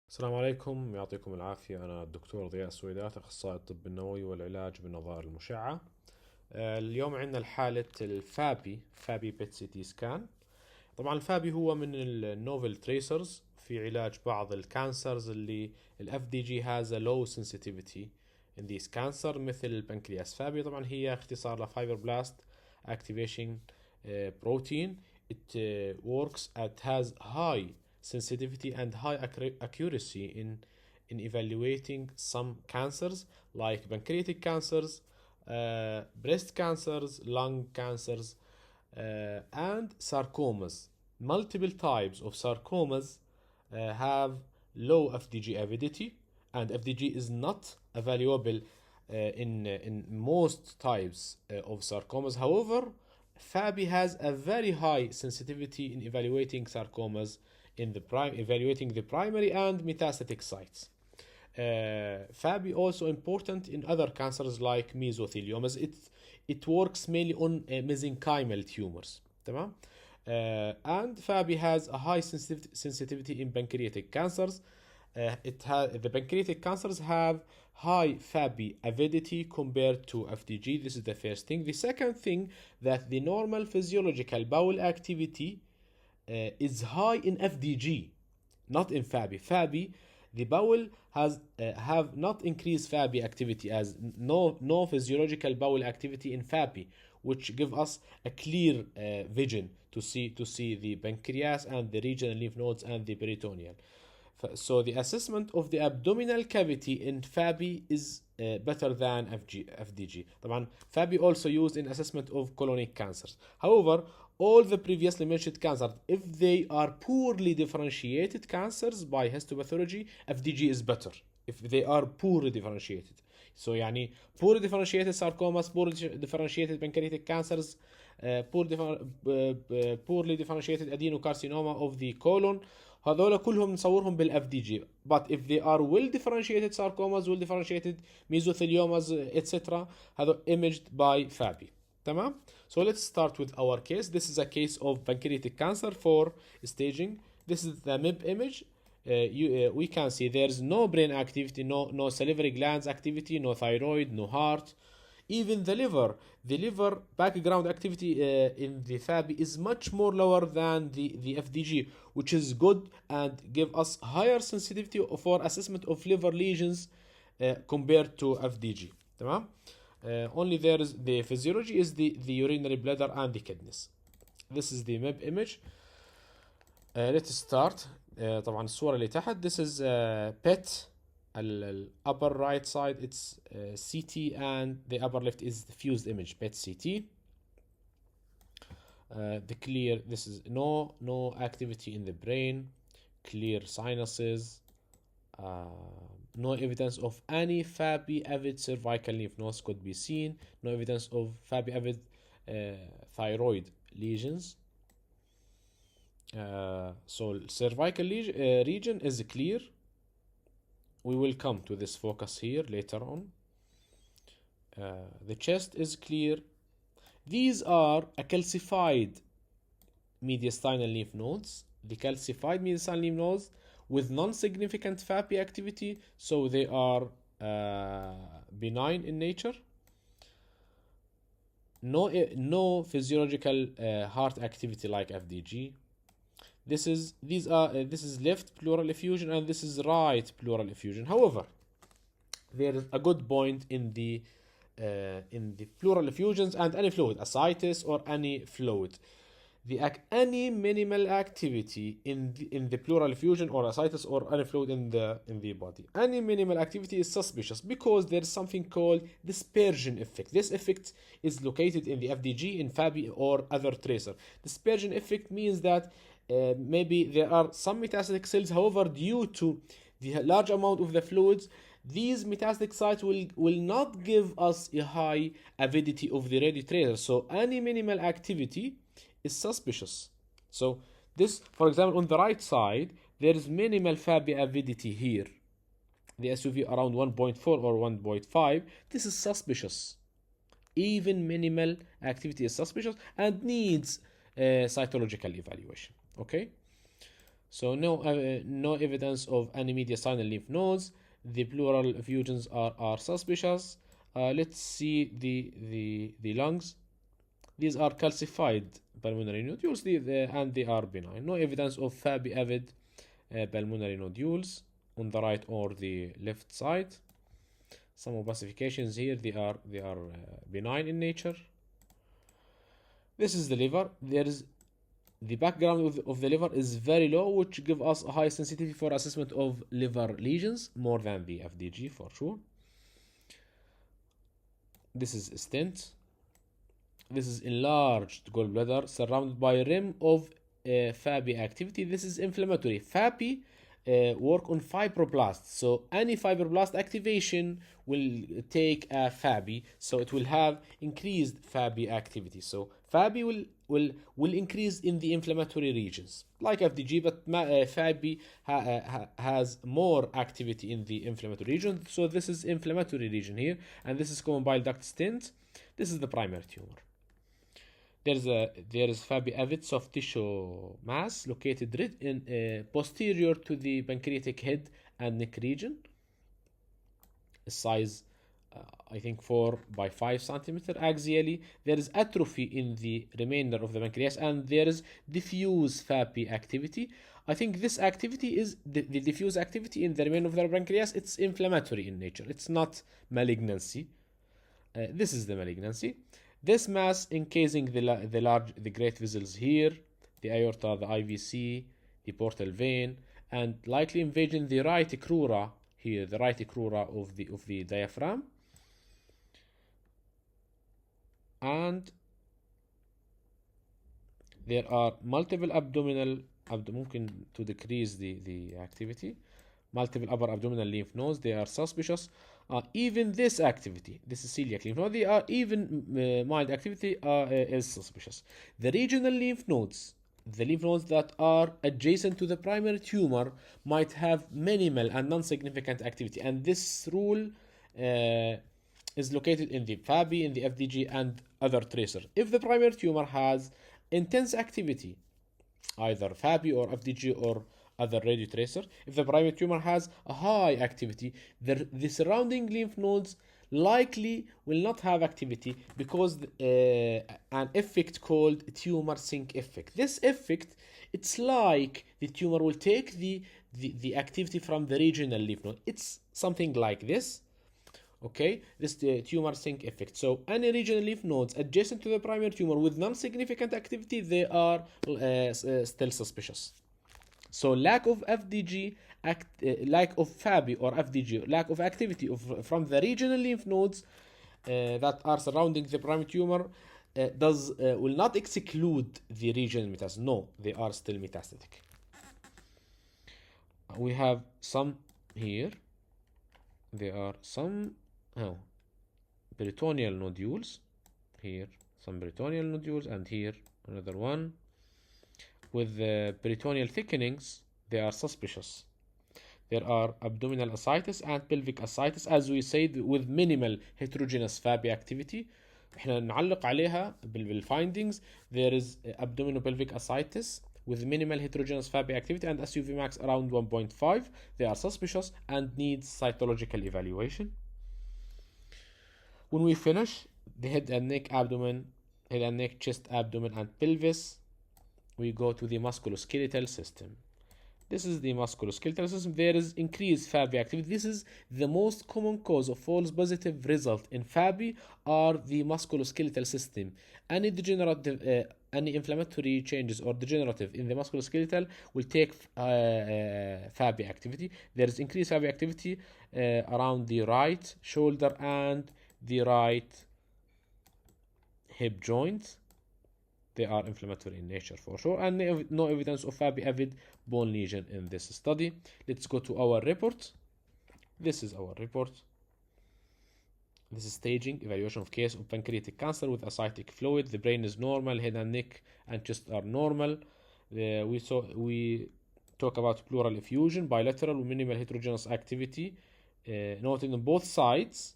السلام عليكم، يعطيكم العافية. أنا الدكتور ضياء سويدات، أخصائي الطب النووي والعلاج بالنظائر المشعة. اليوم عندنا الحالة فابي بيت سي تي سكان. طبعا الفابي هو من النوفل تريسرز في علاج بعض الكانسرز اللي الاف دي جي has a low sensitivity in these cancer، مثل البنكرياس. فابي طبعا هي اختصار لفايبروبلاست activation protein. It works at has high sensitivity and high accuracy in evaluating some cancers like pancreatic cancers, breast cancers, lung cancers, and sarcomas. Multiple types of sarcomas have low FDG avidity, and FDG is not available in most types of sarcomas. However, FAPI has a very high sensitivity in evaluating sarcomas in the evaluating the primary and metastatic sites. FAPI also important in other cancers like mesotheliomas. It works mainly on mesenchymal tumors. تمام. And FAPI has a high sensitivity in pancreatic cancers. The pancreatic cancers have high FAPI avidity compared to FDG. This is the first thing. The second thing, that the normal physiological bowel activity is high in FDG, not in FAPI. FAPI, the bowel has have not increased FAPI activity, as no physiological bowel activity in FAPI, which give us a clear vision to see the pancreas and the regional lymph nodes and the peritoneal. So the assessment of the abdominal cavity in FAPI is better than FDG. طبعا FAPI also used in assessment of colonic cancers. However, all the previously mentioned cancers, if they are poorly differentiated cancers by histopathology, FDG is better if they are poorly differentiated. So يعني poorly differentiated sarcomas, poorly differentiated pancreatic cancers, poorly differentiated adenocarcinoma of the colon، هذول كلهم نصورهم بالاف دي جي. but if they are well differentiated sarcomas, well differentiated mesotheliomas, etc., هذول imaged by FAPI. تمام. So let's start with our case. This is a case of pancreatic cancer for staging. This is the MIB image. We can see there's no brain activity, no salivary glands activity, no thyroid, no heart. Even the liver background activity in the FAPI is much more lower than the FDG, which is good and give us higher sensitivity for assessment of liver lesions compared to FDG. تمام. Only there is the physiology is the urinary bladder and the kidneys. This is the MIB image. Let's start. طبعا الصورة اللي تحت. This is PET. upper right side it's CT, and the upper left is the fused image PET CT. The clear, this is no activity in the brain, clear sinuses, no evidence of any FAPI avid cervical lymph nodes could be seen, no evidence of FAPI avid thyroid lesions. So cervical region is clear. We will come to this focus here later on. The chest is clear. These are a calcified mediastinal lymph nodes. The calcified mediastinal lymph nodes with non-significant FAPI activity, so they are benign in nature. No physiological heart activity like FDG. This is left pleural effusion and this is right pleural effusion. However, there is a good point in the pleural effusions and any fluid, ascites or any fluid. Any minimal activity in the pleural effusion or ascites or any fluid in the body, any minimal activity is suspicious because there is something called dispersion effect. This effect is located in the FDG, in FAPI or other tracer. Dispersion effect means that maybe there are some metastatic cells, however, due to the large amount of the fluids, these metastatic sites will not give us a high avidity of the radio tracer. So any minimal activity is suspicious. So this, for example, on the right side, there is minimal FAPI avidity here. The SUV around 1.4 or 1.5. This is suspicious. Even minimal activity is suspicious and needs cytological evaluation. Okay. So no evidence of any mediastinal lymph nodes. The pleural effusions are suspicious. Let's see the lungs. These are calcified pulmonary nodules, and they are benign. No evidence of FAPI avid pulmonary nodules on the right or the left side. Some opacifications here, they are benign in nature. This is the liver. There is the background of the liver is very low, which give us a high sensitivity for assessment of liver lesions, more than the FDG for sure. This is a stent. This is enlarged gallbladder surrounded by a rim of FAPI activity. This is inflammatory. FAPI work on fibroblasts. So any fibroblast activation will take a FAPI. So it will have increased FAPI activity. So FAPI will increase in the inflammatory regions like FDG, but FAPI has more activity in the inflammatory region. So this is inflammatory region here, and this is common bile duct stent. This is the primary tumor. There is FAPI avid soft tissue mass located in posterior to the pancreatic head and neck region. Size I think 4 by 5 centimeter axially. There is atrophy in the remainder of the pancreas, and there is diffuse FAPI activity. I think this activity is the diffuse activity in the remainder of the pancreas. It's inflammatory in nature. It's not malignancy. This is the malignancy. This mass encasing the great vessels here, the aorta, the IVC, the portal vein, and likely invading the right crura here, the right crura of the diaphragm. And there are multiple abdominal ممكن to decrease the activity. Multiple upper abdominal lymph nodes, they are suspicious. Even this activity, this is celiac lymph node, they are even mild activity is suspicious. The regional lymph nodes, the lymph nodes that are adjacent to the primary tumor, might have minimal and non-significant activity, and this rule is located in the FAPI, in the FDG, and other tracer. If the primary tumor has intense activity, either FAPI or FDG or other radiotracer, if the primary tumor has a high activity, the surrounding lymph nodes likely will not have activity because an effect called tumor sink effect. This effect, it's like the tumor will take the activity from the regional lymph node. It's something like this. Okay, this is the tumor sink effect. So any regional lymph nodes adjacent to the primary tumor with non-significant activity, they are still suspicious. So lack of FDG, lack of FAPI or FDG, lack of activity from the regional lymph nodes that are surrounding the primary tumor will not exclude the regional metastasis. No, they are still metastatic. We have some here. There are some peritoneal nodules here, some peritoneal nodules, and here another one with peritoneal thickenings. They are suspicious. There are abdominal ascites and pelvic ascites, as we said, with minimal heterogeneous FAPI activity. احنا نعلق عليها بالfindings. There is abdominal pelvic ascites with minimal heterogeneous FAPI activity and SUV max around 1.5. They are suspicious and need cytological evaluation. When we finish the head and neck, abdomen, head and neck, chest, abdomen, and pelvis, we go to the musculoskeletal system. This is the musculoskeletal system. There is increased FAPI activity. This is the most common cause of false positive result in FAPI are the musculoskeletal system. Any degenerative, any inflammatory changes or degenerative in the musculoskeletal will take FAPI activity. There is increased FAPI activity around the right shoulder and the right hip joint. They are inflammatory in nature for sure, and no evidence of FAPI avid bone lesion in this study. Let's go to our report. This is our report. This is staging, evaluation of case of pancreatic cancer with ascitic fluid. The brain is normal, head and neck and chest are normal. We talk about pleural effusion, bilateral with minimal heterogeneous activity, noted on both sides.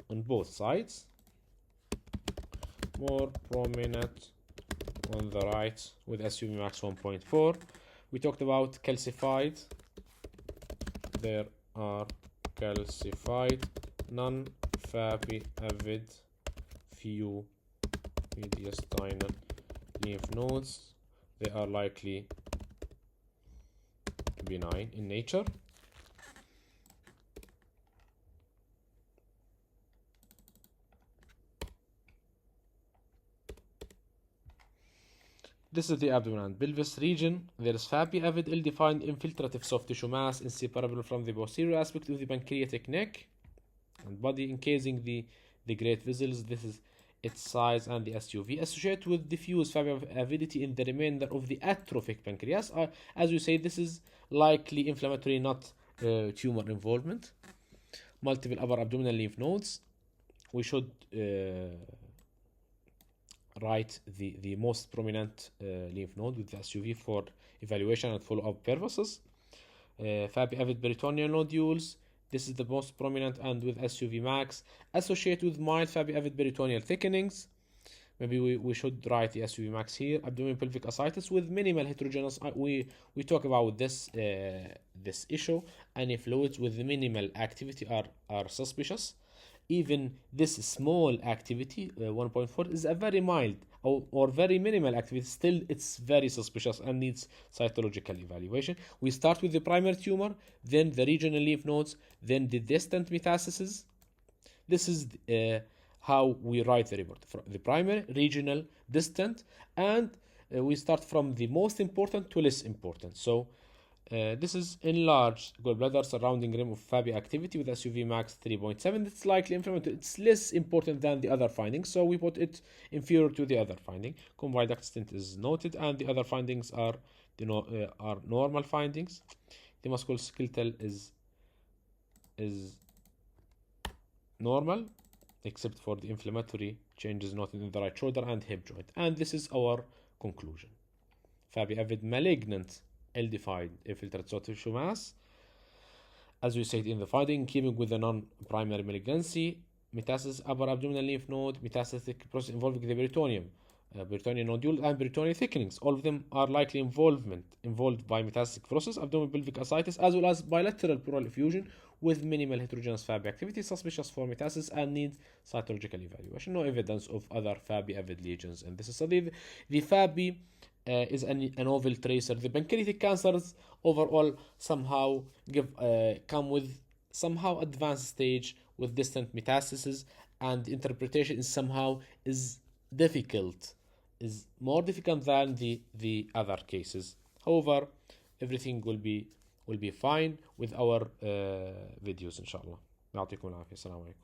On both sides. More prominent on the right with SUV max 1.4. We talked about calcified. There are calcified non-FAPI avid few mediastinal lymph nodes. They are likely benign in nature. This is the abdomen and pelvis region. There is FAPI avid ill-defined infiltrative soft tissue mass inseparable from the posterior aspect of the pancreatic neck and body encasing the great vessels. This is its size and the SUV associated with diffuse FAPI avidity in the remainder of the atrophic pancreas. As we say, this is likely inflammatory, not tumor involvement. Multiple upper abdominal lymph nodes. We should write the most prominent lymph node with the SUV for evaluation and follow-up purposes. FAPI avid peritoneal nodules. This is the most prominent and with SUV max associated with mild FAPI avid peritoneal thickenings. Maybe we should write the SUV max here. Abdominal pelvic ascites with minimal heterogeneous. We talk about this this issue. Any fluids with minimal activity are suspicious. Even this small activity, 1.4, is a very mild or very minimal activity. Still, it's very suspicious and needs cytological evaluation. We start with the primary tumor, then the regional lymph nodes, then the distant metastases. This is how we write the report. The primary, regional, distant, and we start from the most important to less important. So this is enlarged gallbladder surrounding rim of FAPI activity with SUV max 3.7. It's likely inflammatory. It's less important than the other findings, so we put it inferior to the other finding. Combined duct stent is noted, and the other findings are normal findings. The musculoskeletal is normal, except for the inflammatory changes noted in the right shoulder and hip joint. And this is our conclusion. FAPI avid malignant ill-defined infiltrative soft tissue mass, as we said in the finding, keeping with the non-primary malignancy, metastasis upper abdominal lymph node, metastatic process involving the peritoneum, peritoneal nodule, and peritoneal thickenings. All of them are likely involved by metastatic process, abdominal pelvic ascites, as well as bilateral pleural effusion with minimal heterogeneous FAPI activity, suspicious for metastasis, and needs cytological evaluation. No evidence of other FAPI avid lesions in this study. The FAPI is a novel tracer. The pancreatic cancers overall somehow come with somehow advanced stage with distant metastasis, and interpretation is difficult, is more difficult than the other cases. However, everything will be fine with our videos inshallah. يعطيكم العافية. السلام عليكم.